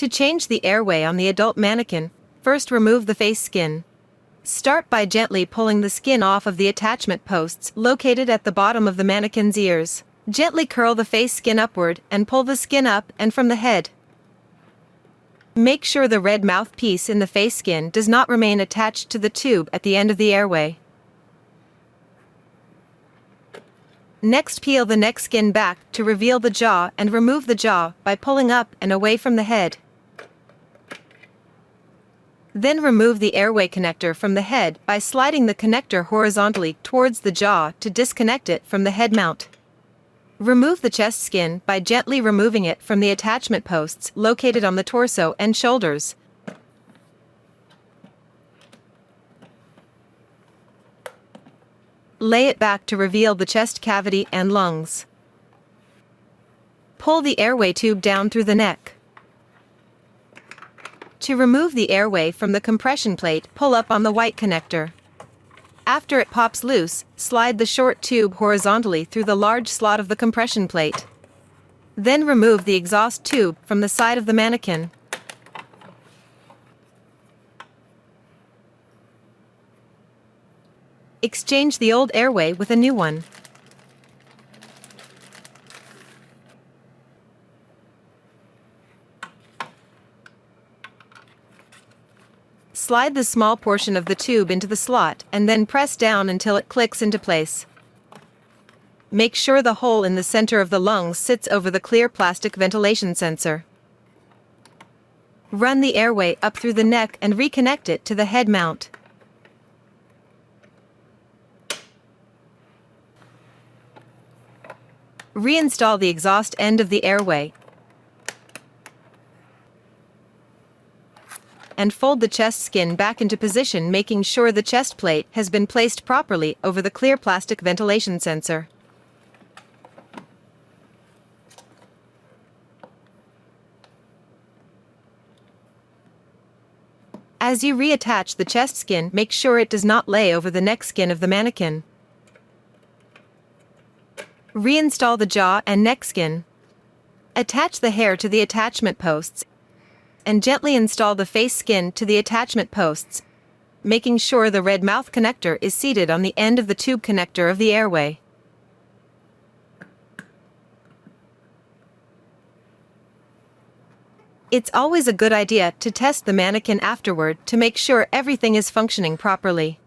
To change the airway on the adult mannequin, first remove the face skin. Start by gently pulling the skin off of the attachment posts located at the bottom of the mannequin's ears. Gently curl the face skin upward and pull the skin up and from the head. Make sure the red mouthpiece in the face skin does not remain attached to the tube at the end of the airway. Next, peel the neck skin back to reveal the jaw and remove the jaw by pulling up and away from the head. Then remove the airway connector from the head by sliding the connector horizontally towards the jaw to disconnect it from the head mount. Remove the chest skin by gently removing it from the attachment posts located on the torso and shoulders. Lay it back to reveal the chest cavity and lungs. Pull the airway tube down through the neck. To remove the airway from the compression plate, pull up on the white connector. After it pops loose, slide the short tube horizontally through the large slot of the compression plate. Then remove the exhaust tube from the side of the mannequin. Exchange the old airway with a new one. Slide the small portion of the tube into the slot and then press down until it clicks into place. Make sure the hole in the center of the lungs sits over the clear plastic ventilation sensor. Run the airway up through the neck and reconnect it to the head mount. Reinstall the exhaust end of the airway and fold the chest skin back into position, making sure the chest plate has been placed properly over the clear plastic ventilation sensor. As you reattach the chest skin, make sure it does not lay over the neck skin of the mannequin. Reinstall the jaw and neck skin. Attach the hair to the attachment posts and gently install the face skin to the attachment posts, making sure the red mouth connector is seated on the end of the tube connector of the airway. It's always a good idea to test the mannequin afterward to make sure everything is functioning properly.